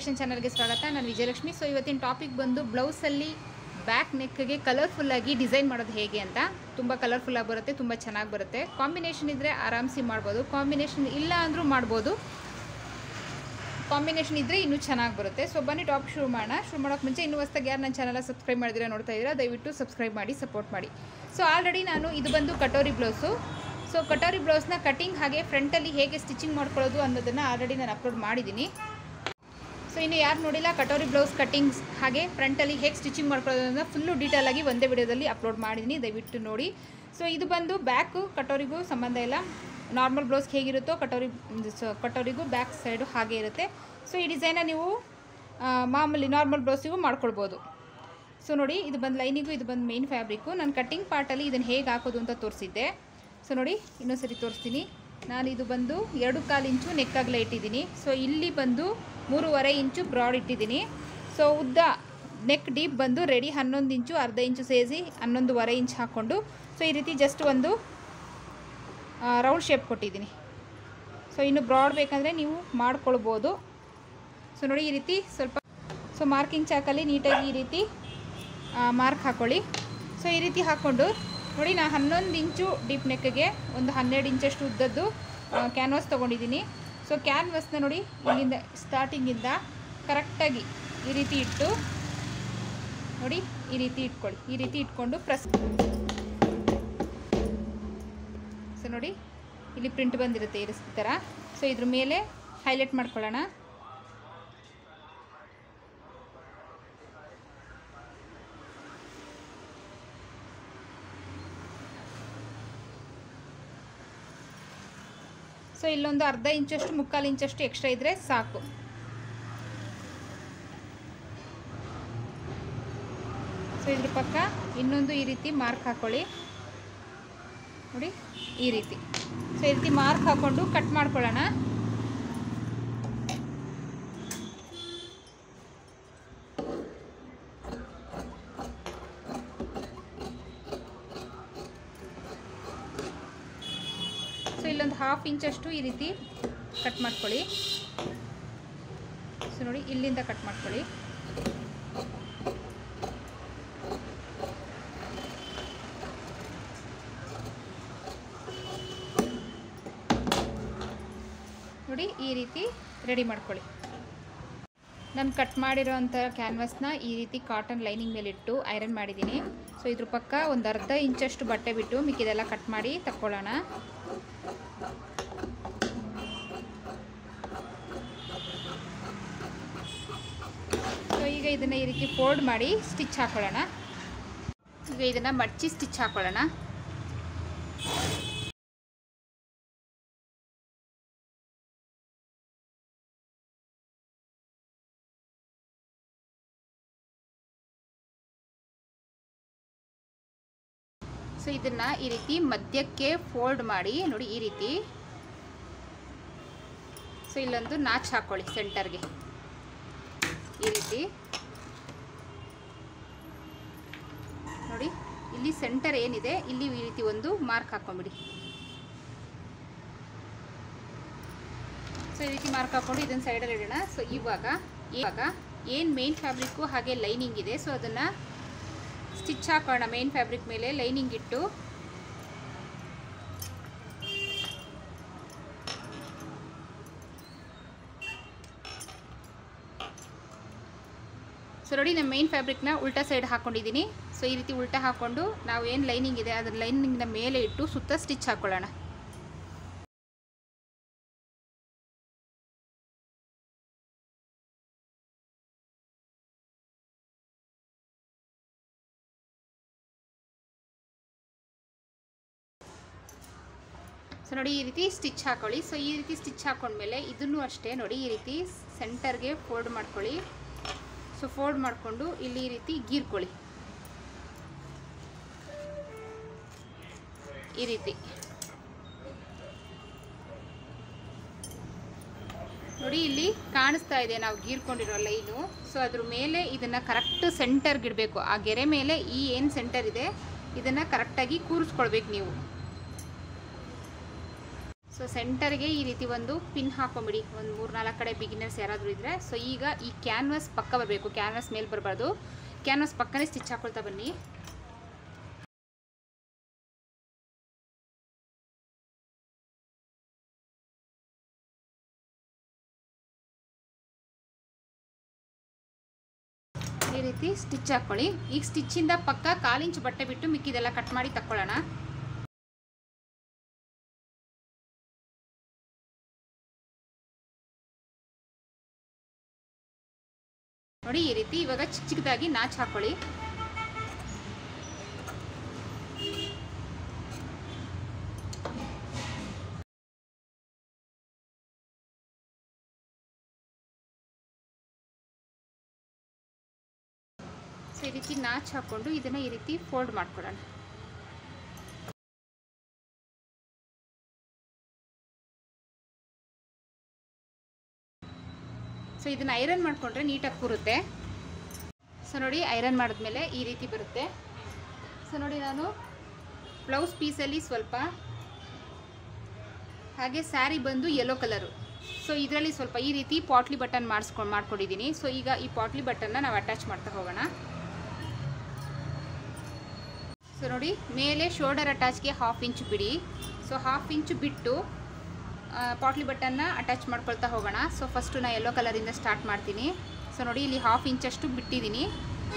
Fashion ಚಾನಲ್ಗೆ ಸ್ವಾಗತ. ನಾನು ವಿಜಯಲಕ್ಷ್ಮಿ. ಸೊ ಇವತ್ತಿನ ಟಾಪಿಕ್ ಬಂದು ಬ್ಲೌಸಲ್ಲಿ ಬ್ಯಾಕ್ ನೆಕ್ಗೆ ಕಲರ್ಫುಲ್ಲಾಗಿ ಡಿಸೈನ್ ಮಾಡೋದು ಹೇಗೆ ಅಂತ. ತುಂಬ ಕಲರ್ಫುಲ್ಲಾಗಿ ಬರುತ್ತೆ, ತುಂಬ ಚೆನ್ನಾಗಿ ಬರುತ್ತೆ. ಕಾಂಬಿನೇಷನ್ ಇದ್ದರೆ ಆರಾಮ್ಸಿ ಮಾಡ್ಬೋದು, ಕಾಂಬಿನೇಷನ್ ಇಲ್ಲ ಅಂದರೂ ಮಾಡ್ಬೋದು, ಕಾಂಬಿನೇಷನ್ ಇದ್ದರೆ ಇನ್ನೂ ಚೆನ್ನಾಗಿ ಬರುತ್ತೆ. ಸೊ ಬನ್ನಿ ಟಾಪಿಕ್ ಶುರು ಮಾಡೋಣ. ಶುರು ಮಾಡೋಕ್ಕೆ ಮುಂಚೆ ಇನ್ನೂ ಹೊಸ್ದಾಗಿ ಯಾರು ನನ್ನ ಚಾನಲ್ ಸಬ್ಸ್ಕ್ರೈಬ್ ಮಾಡಿದ್ರೆ ನೋಡ್ತಾ ಇದ್ದೀರಾ, ದಯವಿಟ್ಟು ಸಬ್ಸ್ಕ್ರೈಬ್ ಮಾಡಿ, ಸಪೋರ್ಟ್ ಮಾಡಿ. ಸೊ ಆಲ್ರೆಡಿ ನಾನು ಇದು ಬಂದು ಕಟೋರಿ ಬ್ಲೌಸು. ಸೊ ಕಟೋರಿ ಬ್ಲೌಸ್ನ ಕಟಿಂಗ್ ಹಾಗೆ ಫ್ರಂಟಲ್ಲಿ ಹೇಗೆ ಸ್ಟಿಚಿಂಗ್ ಮಾಡ್ಕೊಳ್ಳೋದು ಅನ್ನೋದನ್ನು ಆಲ್ರೆಡಿ ನಾನು ಅಪ್ಲೋಡ್ ಮಾಡಿದ್ದೀನಿ. ಸೊ ಇನ್ನು ಯಾರು ನೋಡಿಲ್ಲ, ಕಟೋರಿ ಬ್ಲೌಸ್ ಕಟಿಂಗ್ಸ್ ಹಾಗೆ ಫ್ರಂಟಲ್ಲಿ ಹೇಗೆ ಸ್ಟಿಚಿಂಗ್ ಮಾಡ್ಕೊಳ್ಳೋದನ್ನು ಫುಲ್ಲು ಡೀಟೇಲಾಗಿ ಒಂದೇ ವಿಡಿಯೋದಲ್ಲಿ ಅಪ್ಲೋಡ್ ಮಾಡಿದ್ದೀನಿ, ದಯವಿಟ್ಟು ನೋಡಿ. ಸೊ ಇದು ಬಂದು ಬ್ಯಾಕು ಕಟೋರಿಗೂ ಸಂಬಂಧ ಇಲ್ಲ, ನಾರ್ಮಲ್ ಬ್ಲೌಸ್ ಹೇಗಿರುತ್ತೋ ಕಟೋರಿಗೂ ಬ್ಯಾಕ್ ಸೈಡು ಹಾಗೆ ಇರುತ್ತೆ. ಸೊ ಈ ಡಿಸೈನ ನೀವು ಮಾಮೂಲಿ ನಾರ್ಮಲ್ ಬ್ಲೌಸಿಗೂ ಮಾಡ್ಕೊಳ್ಬೋದು. ಸೊ ನೋಡಿ, ಇದು ಬಂದು ಲೈನಿಗೂ, ಇದು ಬಂದು ಮೇನ್ ಫ್ಯಾಬ್ರಿಕ್ಕು. ನಾನು ಕಟ್ಟಿಂಗ್ ಪಾರ್ಟಲ್ಲಿ ಇದನ್ನು ಹೇಗೆ ಹಾಕೋದು ಅಂತ ತೋರಿಸಿದ್ದೆ. ಸೊ ನೋಡಿ, ಇನ್ನೊಂದ್ಸರಿ ತೋರಿಸ್ತೀನಿ. ನಾನು ಇದು ಬಂದು 2.25 ಇಂಚು ನೆಕ್ಕಾಗಲೇ ಇಟ್ಟಿದ್ದೀನಿ. ಸೊ ಇಲ್ಲಿ ಬಂದು 3.5 ಇಂಚು ಬ್ರಾಡ್ ಇಟ್ಟಿದ್ದೀನಿ. ಸೊ ಉದ್ದ ನೆಕ್ ಡೀಪ್ ಬಂದು ರೆಡಿ 11 ಇಂಚು, ಅರ್ಧ ಇಂಚು ಸೇರಿಸಿ 11.5 ಇಂಚ್ ಹಾಕ್ಕೊಂಡು ಸೊ ಈ ರೀತಿ ಜಸ್ಟ್ ಒಂದು ರೌಂಡ್ ಶೇಪ್ ಕೊಟ್ಟಿದ್ದೀನಿ. ಸೊ ಇನ್ನು ಬ್ರಾಡ್ ಬೇಕಂದರೆ ನೀವು ಮಾಡ್ಕೊಳ್ಬೋದು. ಸೊ ನೋಡಿ, ಈ ರೀತಿ ಸ್ವಲ್ಪ ಮಾರ್ಕಿಂಗ್ ಚಾಕಲ್ಲಿ ನೀಟಾಗಿ ಈ ರೀತಿ ಮಾರ್ಕ್ ಹಾಕ್ಕೊಳ್ಳಿ. ಸೊ ಈ ರೀತಿ ಹಾಕ್ಕೊಂಡು ನೋಡಿ, ನಾನು 11 ಇಂಚು ಡೀಪ್ ನೆಕ್ಗೆ ಒಂದು 12 ಇಂಚಷ್ಟು ಉದ್ದದ್ದು ಕ್ಯಾನ್ವಾಸ್ ತೊಗೊಂಡಿದ್ದೀನಿ. ಸೊ ಕ್ಯಾನ್ವಾಸ್ನ ನೋಡಿ, ಇಲ್ಲಿಂದ ಸ್ಟಾರ್ಟಿಂಗಿಂದ ಕರೆಕ್ಟಾಗಿ ಈ ರೀತಿ ಇಟ್ಟು ನೋಡಿ, ಈ ರೀತಿ ಇಟ್ಕೊಳ್ಳಿ. ಈ ರೀತಿ ಇಟ್ಕೊಂಡು ಪ್ರೆಸ್. ಸೊ ನೋಡಿ, ಇಲ್ಲಿ ಪ್ರಿಂಟ್ ಬಂದಿರುತ್ತೆ ಈ ಥರ. ಸೊ ಇದ್ರ ಮೇಲೆ ಹೈಲೈಟ್ ಮಾಡ್ಕೊಳ್ಳೋಣ. ಸೊ ಇಲ್ಲೊಂದು ಅರ್ಧ ಇಂಚಷ್ಟು, 3/4 ಇಂಚಷ್ಟು ಎಕ್ಸ್ಟ್ರಾ ಇದ್ದರೆ ಸಾಕು. ಸೊ ಇದ್ರ ಪಕ್ಕ ಇನ್ನೊಂದು ಈ ರೀತಿ ಮಾರ್ಕ್ ಹಾಕ್ಕೊಳ್ಳಿ. ನೋಡಿ, ಈ ರೀತಿ. ಸೊ ಈ ರೀತಿ ಮಾರ್ಕ್ ಹಾಕ್ಕೊಂಡು ಕಟ್ ಮಾಡ್ಕೊಳ್ಳೋಣ. ಸೊ ಇಲ್ಲೊಂದು 1/2 ಇಂಚಷ್ಟು ಈ ರೀತಿ ಕಟ್ ಮಾಡ್ಕೊಳ್ಳಿ. ಸೊ ನೋಡಿ, ಇಲ್ಲಿಂದ ಕಟ್ ಮಾಡ್ಕೊಳ್ಳಿ. ನೋಡಿ, ಈ ರೀತಿ ರೆಡಿ ಮಾಡ್ಕೊಳ್ಳಿ. ನಾನು ಕಟ್ ಮಾಡಿರೋ ಅಂಥ ಕ್ಯಾನ್ವಾಸ್ನ ಈ ರೀತಿ ಕಾಟನ್ ಲೈನಿಂಗ್ ಮೇಲೆ ಇಟ್ಟು ಐರನ್ ಮಾಡಿದ್ದೀನಿ. ಸೊ ಇದ್ರ ಪಕ್ಕ ಒಂದು ಅರ್ಧ ಇಂಚಷ್ಟು ಬಟ್ಟೆ ಬಿಟ್ಟು ಮಿಕ್ಕಿದೆಲ್ಲ ಕಟ್ ಮಾಡಿ ತಕ್ಕೊಳ್ಳೋಣ. ಸೊ ಈಗ ಇದನ್ನು ಈ ರೀತಿ ಫೋಲ್ಡ್ ಮಾಡಿ ಸ್ಟಿಚ್ ಹಾಕೊಳ್ಳೋಣ. ಈಗ ಇದನ್ನು ಮಡಚಿ ಸ್ಟಿಚ್ ಹಾಕೊಳ್ಳೋಣ. ಸೊ ಇದನ್ನು ಈ ರೀತಿ ಮಧ್ಯಕ್ಕೆ ಫೋಲ್ಡ್ ಮಾಡಿ ನೋಡಿ, ಈ ರೀತಿ. ಸೊ ಇಲ್ಲೊಂದು ನಾಚ್ ಹಾಕ್ಕೊಳ್ಳಿ ಸೆಂಟರ್ಗೆ, ಈ ರೀತಿ ನೋಡಿ. ಇಲ್ಲಿ ಸೆಂಟರ್ ಏನಿದೆ, ಇಲ್ಲಿ ಈ ರೀತಿ ಒಂದು ಮಾರ್ಕ್ ಹಾಕ್ಕೊಂಬಿಡಿ. ಸೊ ಈ ರೀತಿ ಮಾರ್ಕ್ ಹಾಕ್ಕೊಂಡು ಇದನ್ನು ಸೈಡಲ್ಲಿ ಇಡೋಣ. ಸೊ ಇವಾಗ ಏನು ಮೇನ್ ಫ್ಯಾಬ್ರಿಕ್ಕು ಹಾಗೆ ಲೈನಿಂಗ್ ಇದೆ, ಸೊ ಅದನ್ನು ಸ್ಟಿಚ್ ಹಾಕೋಣ. ಮೇನ್ ಫ್ಯಾಬ್ರಿಕ್ ಮೇಲೆ ಲೈನಿಂಗ್ ಇಟ್ಟು ಸೊ ನೋಡಿ, ನಾನು ಮೇನ್ ಫ್ಯಾಬ್ರಿಕ್ನ ಉಲ್ಟಾ ಸೈಡ್ ಹಾಕ್ಕೊಂಡಿದ್ದೀನಿ. ಸೊ ಈ ರೀತಿ ಉಲ್ಟಾ ಹಾಕ್ಕೊಂಡು ನಾವು ಏನು ಲೈನಿಂಗ್ ಇದೆ ಅದರ ಲೈನಿಂಗ್ನ ಮೇಲೆ ಇಟ್ಟು ಸುತ್ತ ಸ್ಟಿಚ್ ಹಾಕ್ಕೊಳ್ಳೋಣ. ಸೊ ನೋಡಿ, ಈ ರೀತಿ ಸ್ಟಿಚ್ ಹಾಕೊಳ್ಳಿ. ಸೊ ಈ ರೀತಿ ಸ್ಟಿಚ್ ಹಾಕೊಂಡ್ಮೇಲೆ ಇದನ್ನು ಅಷ್ಟೇ ನೋಡಿ, ಈ ರೀತಿ ಸೆಂಟರ್ಗೆ ಫೋಲ್ಡ್ ಮಾಡ್ಕೊಳ್ಳಿ. ಸೊ ಫೋಲ್ಡ್ ಮಾಡಿಕೊಂಡು ಇಲ್ಲಿ ಈ ರೀತಿ ಗೀರ್ಕೊಳ್ಳಿ, ಈ ರೀತಿ ನೋಡಿ. ಇಲ್ಲಿ ಕಾಣಿಸ್ತಾ ಇದೆ ನಾವು ಗೀರ್ಕೊಂಡಿರೋ ಲೈನು. ಸೊ ಅದ್ರ ಮೇಲೆ ಇದನ್ನು ಕರೆಕ್ಟ್ ಸೆಂಟರ್ಗೆ ಇಡಬೇಕು. ಆ ಗೆರೆ ಮೇಲೆ ಈ ಏನು ಸೆಂಟರ್ ಇದೆ ಇದನ್ನು ಕರೆಕ್ಟಾಗಿ ಕೂರಿಸ್ಕೊಳ್ಬೇಕು ನೀವು. ಸೊ ಸೊ ಸೆಂಟರ್ಗೆ ಈ ರೀತಿ ಒಂದು ಪಿನ್ ಹಾಕೊಂಬಿಡಿ, ಒಂದು 3-4 ಕಡೆ ಬಿಗಿನರ್ಸ್ ಯಾರಾದರೂ ಇದ್ದರೆ. ಸೊ ಈಗ ಈ ಕ್ಯಾನ್ವಾಸ್ ಪಕ್ಕ ಬರಬೇಕು, ಕ್ಯಾನ್ವಾಸ್ ಮೇಲೆ ಬರಬಾರ್ದು, ಕ್ಯಾನ್ವಾಸ್ ಪಕ್ಕನೇ ಸ್ಟಿಚ್ ಹಾಕೊಳ್ತಾ ಬನ್ನಿ. ಈ ರೀತಿ ಸ್ಟಿಚ್ ಹಾಕ್ಕೊಳ್ಳಿ. ಈಗ ಸ್ಟಿಚ್ಚಿಂದ ಪಕ್ಕ 1/4 ಇಂಚ್ ಬಟ್ಟೆ ಬಿಟ್ಟು ಮಿಕ್ಕಿದೆಲ್ಲ ಕಟ್ ಮಾಡಿ ತಕ್ಕೊಳ್ಳೋಣ. ನೋಡಿ ಈ ರೀತಿ ಇವಾಗ ಚಿಕ್ಕ ಚಿಕ್ಕದಾಗಿ ನಾಚ್ ಹಾಕೊಳ್ಳಿ. ಸೊ ಈ ರೀತಿ ನಾಚ್ ಹಾಕೊಂಡು ಇದನ್ನ ಈ ರೀತಿ ಫೋಲ್ಡ್ ಮಾಡ್ಕೊಳ್ಳೋಣ. ಸೊ ಇದನ್ನ ಐರನ್ ಮಾಡಿಕೊಂಡ್ರೆ ನೀಟಾಗಿ ಕೂರುತ್ತೆ. ಸೊ ನೋಡಿ ಐರನ್ ಮಾಡಿದ್ಮೇಲೆ ಈ ರೀತಿ ಬರುತ್ತೆ. ಸೊ ನೋಡಿ ನಾನು ಬ್ಲೌಸ್ ಪೀಸಲ್ಲಿ ಸ್ವಲ್ಪ, ಹಾಗೆ ಸ್ಯಾರಿ ಬಂದು ಯೆಲ್ಲೋ ಕಲರು. ಸೊ ಇದರಲ್ಲಿ ಸ್ವಲ್ಪ ಈ ರೀತಿ ಪಾಟ್ಲಿ ಬಟನ್ ಮಾಡ್ಕೊಂಡಿದ್ದೀನಿ. ಸೊ ಈಗ ಈ ಪಾಟ್ಲಿ ಬಟನ್ನ ನಾವು ಅಟ್ಯಾಚ್ ಮಾಡ್ತಾ ಹೋಗೋಣ. ಸೊ ನೋಡಿ ಮೇಲೆ ಶೋಲ್ಡರ್ ಅಟ್ಯಾಚ್ಗೆ 1/2 ಇಂಚ್ ಬಿಡಿ. ಸೊ 1/2 ಇಂಚ್ ಬಿಟ್ಟು ಪಾಟ್ಲಿ ಬಟನ್ನ ಅಟ್ಯಾಚ್ ಮಾಡ್ಕೊಳ್ತಾ ಹೋಗೋಣ. ಸೊ ಫಸ್ಟು ನಾನು ಯೆಲ್ಲೋ ಕಲರಿಂದ ಸ್ಟಾರ್ಟ್ ಮಾಡ್ತೀನಿ. ಸೊ ನೋಡಿ ಇಲ್ಲಿ 1/2 ಇಂಚಷ್ಟು ಬಿಟ್ಟಿದ್ದೀನಿ.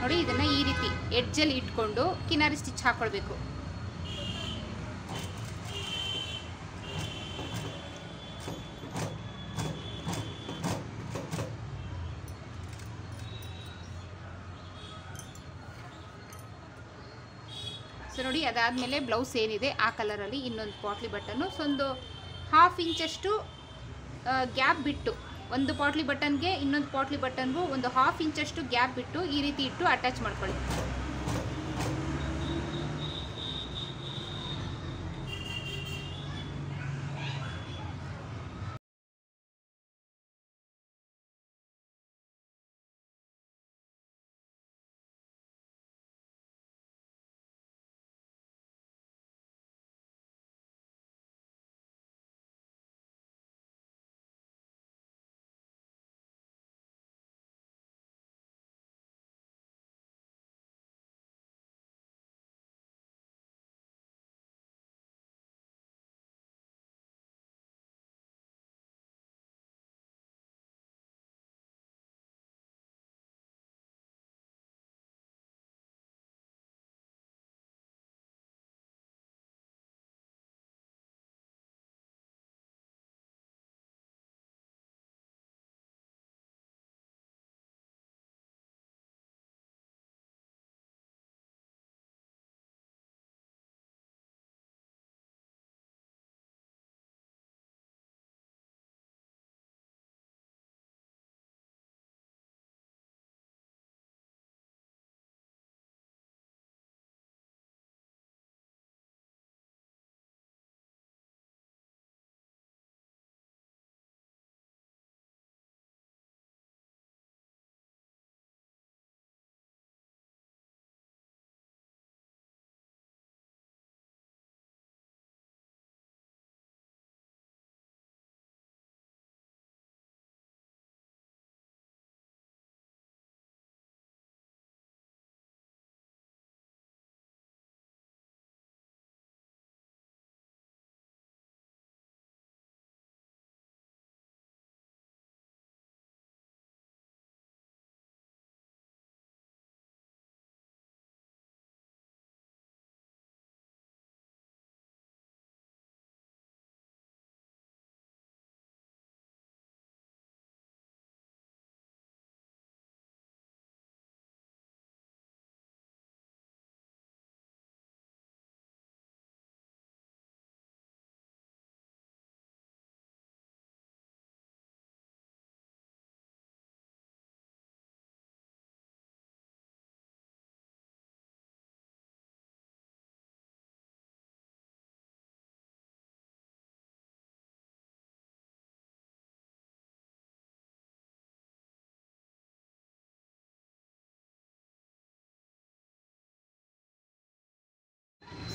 ನೋಡಿ ಇದನ್ನು ಈ ರೀತಿ ಎಡ್ಜಲ್ಲಿ ಇಟ್ಕೊಂಡು ಕಿನಾರಿ ಸ್ಟಿಚ್ ಹಾಕ್ಕೊಳ್ಬೇಕು. ಸೊ ನೋಡಿ ಅದಾದಮೇಲೆ ಬ್ಲೌಸ್ ಏನಿದೆ ಆ ಕಲರಲ್ಲಿ ಇನ್ನೊಂದು ಪಾಟ್ಲಿ ಬಟನ್ನು, ಸೊ ಒಂದು 1/2 ಇಂಚಷ್ಟು ಗ್ಯಾಪ್ ಬಿಟ್ಟು, ಒಂದು ಪಾಟ್ಲಿ ಬಟನ್ಗೆ ಇನ್ನೊಂದು ಪಾಟ್ಲಿ ಬಟನ್ಗೂ ಒಂದು 1/2 ಇಂಚಷ್ಟು ಗ್ಯಾಪ್ ಬಿಟ್ಟು ಈ ರೀತಿ ಇಟ್ಟು ಅಟ್ಯಾಚ್ ಮಾಡ್ಕೊಳ್ಳಿ.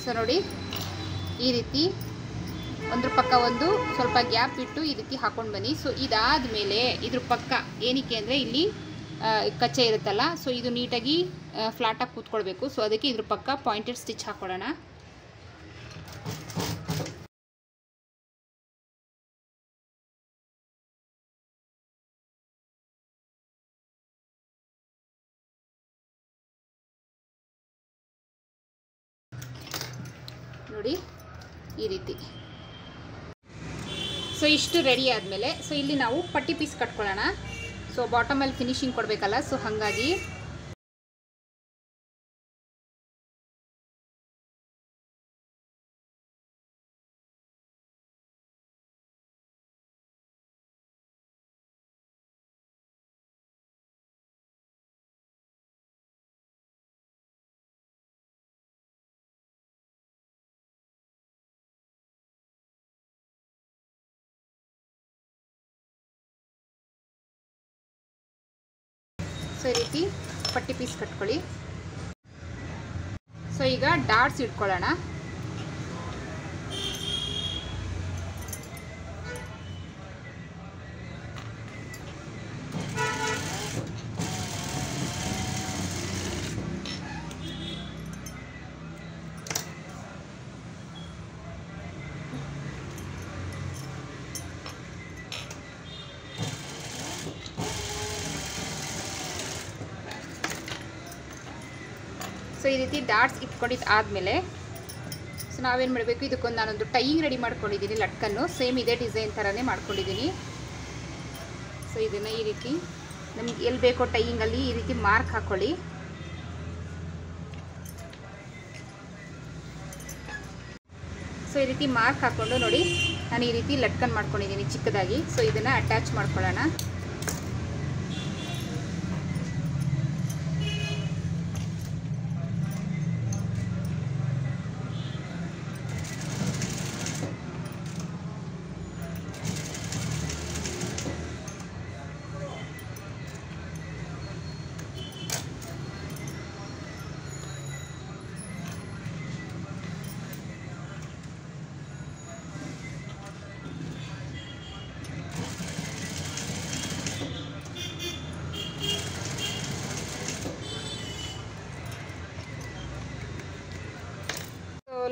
ಸೊ ನೋಡಿ ಈ ರೀತಿ ಒಂದ್ರ ಪಕ್ಕ ಒಂದು ಸ್ವಲ್ಪ ಗ್ಯಾಪ್ ಇಟ್ಟು ಇದಕ್ಕೆ ಹಾಕೊಂಡು ಬನ್ನಿ. ಸೊ ಇದಾದಮೇಲೆ ಇದ್ರ ಪಕ್ಕ ಏನಕ್ಕೆ ಅಂದರೆ ಇಲ್ಲಿ ಕಚ್ಚೆ ಇರುತ್ತಲ್ಲ, ಸೊ ಇದು ನೀಟಾಗಿ ಫ್ಲಾಟಾಗಿ ಕೂತ್ಕೊಳ್ಬೇಕು. ಸೊ ಅದಕ್ಕೆ ಇದ್ರ ಪಕ್ಕ ಪಾಯಿಂಟೆಡ್ ಸ್ಟಿಚ್ ಹಾಕೊಳ್ಳೋಣ. ನೋಡಿ ಈ ರೀತಿ. ಸೊ ಇಷ್ಟು ರೆಡಿ ಆದಮೇಲೆ ಸೊ ಇಲ್ಲಿ ನಾವು ಪಟ್ಟಿ ಪೀಸ್ ಕಟ್ಕೊಳ್ಳೋಣ. ಸೊ ಬಾಟಮಲ್ಲಿ ಫಿನಿಶಿಂಗ್ ಕೊಡಬೇಕಲ್ಲ, ಸೊ ಹಾಗಾಗಿ ಸೊ ಈ ರೀತಿ ಪಟ್ಟಿ ಪೀಸ್ ಕಟ್ಕೊಳ್ಳಿ. ಸೊ ಈಗ ಡಾಟ್ಸ್ ಇಟ್ಕೊಳ್ಳೋಣ. ಸೊ ಈ ರೀತಿ ಡಾಟ್ಸ್ ಇಟ್ಕೊಂಡಿದ್ದು ಆದಮೇಲೆ ಸೊ ನಾವೇನು ಮಾಡಬೇಕು, ಇದಕ್ಕೊಂದು ನಾನೊಂದು ಟೈಯಿಂಗ್ ರೆಡಿ ಮಾಡ್ಕೊಂಡಿದ್ದೀನಿ. ಲಟ್ಕನ್ನು ಸೇಮ್ ಇದೇ ಡಿಸೈನ್ ಥರನೇ ಮಾಡ್ಕೊಂಡಿದ್ದೀನಿ. ಸೊ ಇದನ್ನು ಈ ರೀತಿ ನಮ್ಗೆ ಎಲ್ಲಿ ಬೇಕೋ ಟೈಯಿಂಗಲ್ಲಿ ಈ ರೀತಿ ಮಾರ್ಕ್ ಹಾಕ್ಕೊಳ್ಳಿ. ಸೊ ಈ ರೀತಿ ಮಾರ್ಕ್ ಹಾಕ್ಕೊಂಡು ನೋಡಿ, ನಾನು ಈ ರೀತಿ ಲಟ್ಕನ್ ಮಾಡ್ಕೊಂಡಿದ್ದೀನಿ ಚಿಕ್ಕದಾಗಿ. ಸೊ ಇದನ್ನು ಅಟ್ಯಾಚ್ ಮಾಡ್ಕೊಳ್ಳೋಣ.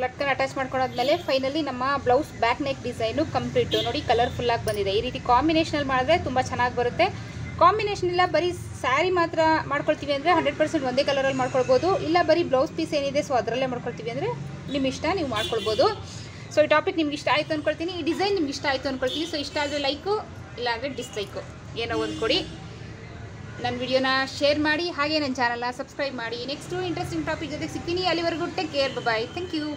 ಲಟ್ಕನ್ ಅಟ್ಯಾಚ್ ಮಾಡ್ಕೊಂಡಾದ್ಮೇಲೆ ಫೈನಲಿ ನಮ್ಮ blouse back neck design complete ನೋಡಿ, ಕಲರ್ಫುಲ್ಲಾಗಿ ಬಂದಿದೆ. ಈ ರೀತಿ ಕಾಂಬಿನೇಷನಲ್ಲಿ ಮಾಡಿದ್ರೆ ತುಂಬ ಚೆನ್ನಾಗಿ ಬರುತ್ತೆ. ಕಾಂಬಿನೇಷನ್ ಇಲ್ಲ ಬರೀ ಸ್ಯಾರಿ ಮಾತ್ರ ಮಾಡ್ಕೊಳ್ತೀವಿ ಅಂದರೆ 100% ಒಂದೇ ಕಲರಲ್ಲಿ ಮಾಡ್ಕೊಳ್ಬೋದು. ಇಲ್ಲ ಬರೀ ಬ್ಲೌಸ್ ಪೀಸ್ ಏನಿದೆ ಸೊ ಅದರಲ್ಲೇ ಮಾಡ್ಕೊಳ್ತೀವಿ ಅಂದರೆ ನಿಮ್ಮ ಇಷ್ಟ, ನೀವು ಮಾಡ್ಕೊಳ್ಬೋದು. ಸೊ ಈ ಟಾಪಿಕ್ ನಿಮ್ಗೆ ಇಷ್ಟ ಆಯಿತು ಅಂದ್ಕೊಳ್ತೀನಿ, ಈ ಡಿಸೈನ್ ನಿಮ್ಗೆ ಇಷ್ಟ ಆಯಿತು ಅಂದ್ಕೊಳ್ತೀನಿ. ಸೊ ಇಷ್ಟ ಆದರೆ ಲೈಕು, ಇಲ್ಲಾಂದರೆ ಡಿಸ್ಲೈಕು, ಏನೋ ಒಂದು ಕೊಡಿ. ನನ್ನ ವಿಡಿಯೋನ ಶೇರ್ ಮಾಡಿ, ಹಾಗೆ ನನ್ನ ಚಾನಲ್ನ ಸಬ್ಸ್ಕ್ರೈಬ್ ಮಾಡಿ. ನೆಕ್ಸ್ಟು ಇಂಟ್ರೆಸ್ಟಿಂಗ್ ಟಾಪಿಕ್ ಜೊತೆ ಸಿಗ್ತೀನಿ. ಅಲ್ಲಿವರೆಗೂ take care, bye, thank you.